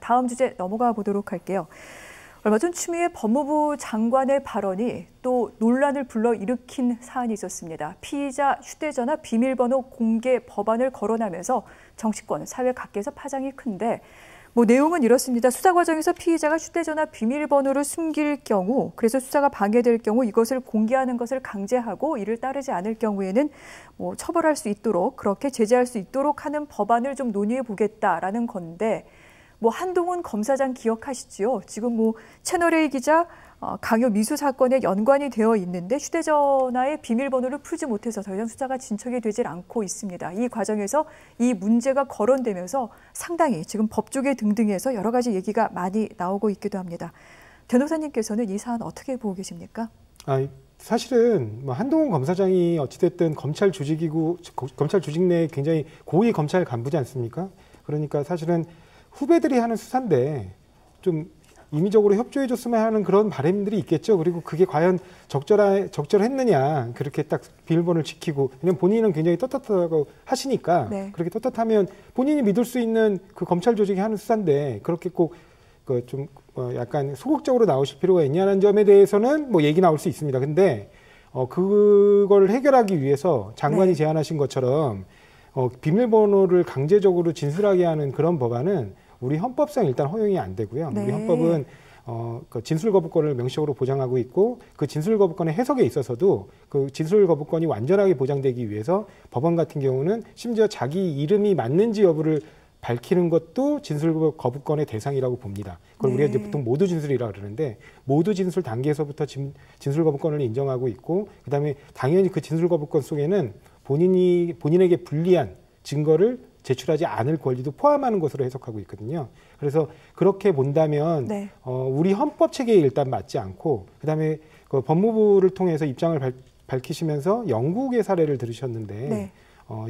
다음 주제 넘어가 보도록 할게요. 얼마 전 추미애 법무부 장관의 발언이 또 논란을 불러일으킨 사안이 있었습니다. 피의자 휴대전화 비밀번호 공개 법안을 거론하면서 정치권, 사회 각계에서 파장이 큰데 내용은 이렇습니다. 수사 과정에서 피의자가 휴대전화 비밀번호를 숨길 경우, 그래서 수사가 방해될 경우 이것을 공개하는 것을 강제하고 이를 따르지 않을 경우에는 처벌할 수 있도록, 그렇게 제재할 수 있도록 하는 법안을 좀 논의해 보겠다라는 건데, 한동훈 검사장 기억하시지요? 지금 채널A 기자 강요 미수 사건에 연관이 되어 있는데 휴대전화의 비밀번호를 풀지 못해서 더 이상 수사가 진척이 되질 않고 있습니다. 이 과정에서 이 문제가 거론되면서 상당히 지금 법조계 등등에서 여러 가지 얘기가 많이 나오고 있기도 합니다. 변호사님께서는 이 사안 어떻게 보고 계십니까? 사실은 한동훈 검사장이 어찌됐든 검찰 조직 내에 굉장히 고위 검찰 간부지 않습니까? 그러니까 사실은 후배들이 하는 수사인데 좀 임의적으로 협조해줬으면 하는 그런 바람들이 있겠죠. 그리고 그게 과연 적절했느냐, 그렇게 딱 비밀번호를 지키고, 왜냐면 본인은 굉장히 떳떳하다고 하시니까, 네. 그렇게 떳떳하면 본인이 믿을 수 있는 그 검찰 조직이 하는 수사인데 그렇게 꼭 약간 소극적으로 나오실 필요가 있냐는 점에 대해서는 얘기 나올 수 있습니다. 근데 그걸 해결하기 위해서 장관이 네. 제안하신 것처럼 비밀번호를 강제적으로 진술하게 하는 그런 법안은 우리 헌법상 일단 허용이 안 되고요. 네. 우리 헌법은 그 진술거부권을 명시적으로 보장하고 있고, 그 진술거부권의 해석에 있어서도 그 진술거부권이 완전하게 보장되기 위해서 법원 같은 경우는 심지어 자기 이름이 맞는지 여부를 밝히는 것도 진술거부권의 대상이라고 봅니다. 그걸 네. 우리가 이제 보통 모두 진술이라고 그러는데, 모두 진술 단계에서부터 진술거부권을 인정하고 있고, 그다음에 당연히 그 진술거부권 속에는 본인에게 불리한 증거를 제출하지 않을 권리도 포함하는 것으로 해석하고 있거든요. 그래서 그렇게 본다면 네. 우리 헌법 체계에 일단 맞지 않고, 그다음에 그 법무부를 통해서 입장을 밝히시면서 영국의 사례를 들으셨는데 네.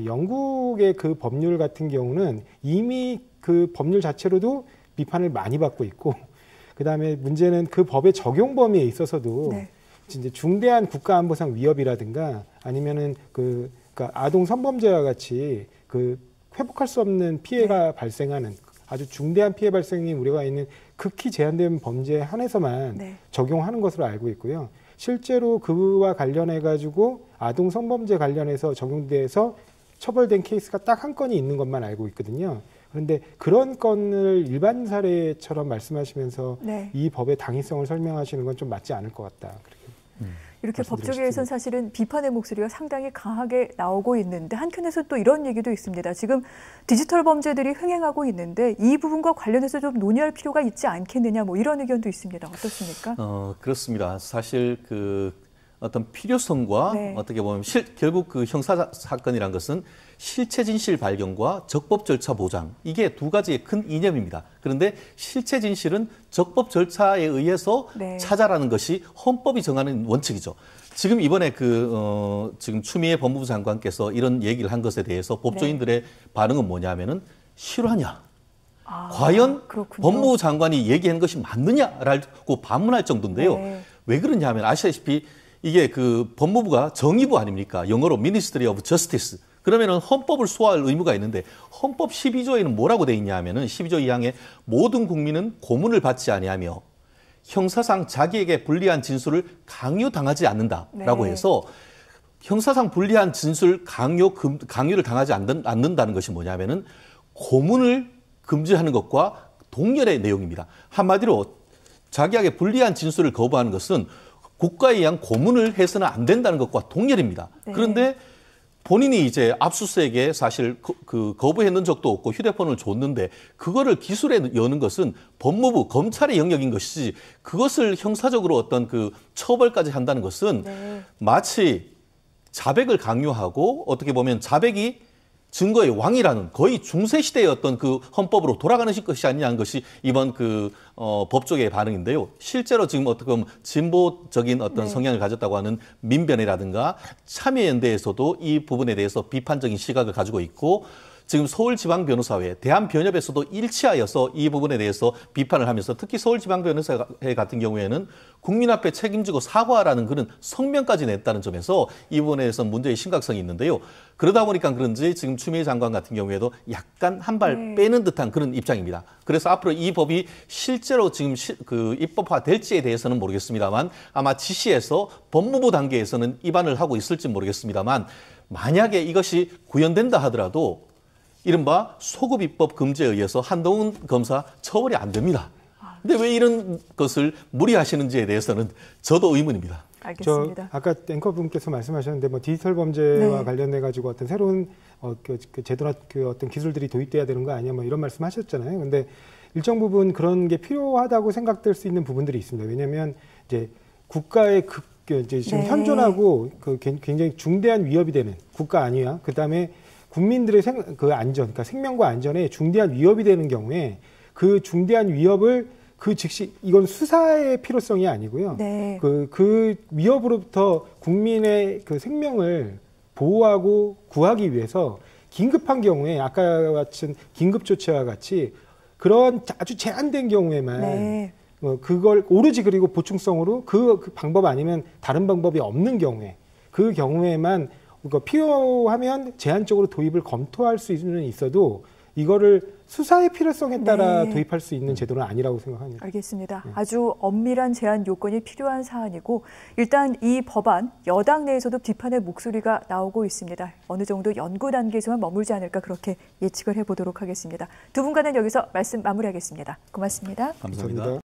영국의 그 법률 같은 경우는 이미 그 법률 자체로도 비판을 많이 받고 있고, 그다음에 문제는 그 법의 적용 범위에 있어서도 네. 이제 중대한 국가안보상 위협이라든가 아니면은 그러니까 아동 성범죄와 같이 회복할 수 없는 피해가 네. 발생하는 아주 중대한 피해 발생이 우려가 있는 극히 제한된 범죄에 한해서만 네. 적용하는 것으로 알고 있고요. 실제로 그와 관련해가지고 아동 성범죄 관련해서 적용돼서 처벌된 케이스가 딱 한 건이 있는 것만 알고 있거든요. 그런데 그런 건을 일반 사례처럼 말씀하시면서 네. 이 법의 당위성을 설명하시는 건 좀 맞지 않을 것 같다. 이렇게 법조계에서는 사실은 비판의 목소리가 상당히 강하게 나오고 있는데, 한편에서 또 이런 얘기도 있습니다. 지금 디지털 범죄들이 흥행하고 있는데 이 부분과 관련해서 좀 논의할 필요가 있지 않겠느냐, 이런 의견도 있습니다. 어떻습니까? 그렇습니다. 사실 어떤 필요성과 네. 어떻게 보면 결국 그 형사 사건이란 것은 실체 진실 발견과 적법 절차 보장, 이게 두 가지의 큰 이념입니다. 그런데 실체 진실은 적법 절차에 의해서 네. 찾아라는 것이 헌법이 정하는 원칙이죠. 지금 이번에 지금 추미애 법무부 장관께서 이런 얘기를 한 것에 대해서 법조인들의 네. 반응은 뭐냐면은 실화냐? 과연 그렇군요. 법무부 장관이 얘기한 것이 맞느냐라고 반문할 정도인데요. 네. 왜 그러냐면 아시다시피 이게 법무부가 정의부 아닙니까? 영어로 Ministry of Justice. 그러면은 헌법을 수호할 의무가 있는데, 헌법 12조에는 뭐라고 돼 있냐 하면은 12조 2항에 모든 국민은 고문을 받지 아니하며 형사상 자기에게 불리한 진술을 강요당하지 않는다라고 네. 해서, 형사상 불리한 진술 강요를 당하지 않는다는 것이 뭐냐면은 고문을 금지하는 것과 동일의 내용입니다. 한마디로 자기에게 불리한 진술을 거부하는 것은 국가에 의한 고문을 해서는 안 된다는 것과 동일입니다. 네. 그런데 본인이 이제 압수수색에 사실 거부했는 적도 없고 휴대폰을 줬는데 그거를 기술에 여는 것은 법무부, 검찰의 영역인 것이지, 그것을 형사적으로 어떤 처벌까지 한다는 것은 네. 마치 자백을 강요하고, 어떻게 보면 자백이 증거의 왕이라는 거의 중세시대의 어떤 헌법으로 돌아가는 것이 아니냐는 것이 이번 법조계의 반응인데요. 실제로 지금 어떻게 보면 진보적인 어떤 네. 성향을 가졌다고 하는 민변이라든가 참여연대에서도 이 부분에 대해서 비판적인 시각을 가지고 있고, 지금 서울지방변호사회, 대한변협에서도 일치하여서 이 부분에 대해서 비판을 하면서 특히 서울지방변호사회 같은 경우에는 국민 앞에 책임지고 사과하라는 그런 성명까지 냈다는 점에서 이 부분에 대해서 문제의 심각성이 있는데요. 그러다 보니까 그런지 지금 추미애 장관 같은 경우에도 약간 한 발 빼는 듯한 그런 입장입니다. 그래서 앞으로 이 법이 실제로 지금 입법화 될지에 대해서는 모르겠습니다만 아마 지시에서 법무부 단계에서는 입안을 하고 있을지 모르겠습니다만 만약에 이것이 구현된다 하더라도 이른바 소급 입법 금지에 의해서 한동훈 검사 처벌이 안 됩니다. 근데 왜 이런 것을 무리하시는지에 대해서는 저도 의문입니다. 알겠습니다. 아까 앵커분께서 말씀하셨는데 뭐 디지털 범죄와 관련돼 가지고 어떤 새로운 그 제도나 그 어떤 기술들이 도입돼야 되는 거 아니야 뭐 이런 말씀하셨잖아요. 근데 일정 부분 그런 게 필요하다고 생각될 수 있는 부분들이 있습니다. 왜냐하면 이제 국가의 이제 지금 현존하고 그 굉장히 중대한 위협이 되는 국가 안위와 그다음에 국민들의 그 안전, 그러니까 생명과 안전에 중대한 위협이 되는 경우에 그 중대한 위협을 그 즉시 이건 수사의 필요성이 아니고요. 그 위협으로부터 국민의 그 생명을 보호하고 구하기 위해서 긴급한 경우에 아까 같은 긴급 조치와 같이 그런 아주 제한된 경우에만 그걸 오로지 그리고 보충성으로 그 방법 아니면 다른 방법이 없는 경우에 그 경우에만 그러니까 필요하면 제한적으로 도입을 검토할 수는 있어도 이거를 수사의 필요성에 따라 도입할 수 있는 제도는 아니라고 생각합니다. 알겠습니다. 아주 엄밀한 제한 요건이 필요한 사안이고 일단 이 법안 여당 내에서도 비판의 목소리가 나오고 있습니다. 어느 정도 연구 단계에서만 머물지 않을까 그렇게 예측을 해보도록 하겠습니다. 두 분과는 여기서 말씀 마무리하겠습니다. 고맙습니다. 감사합니다.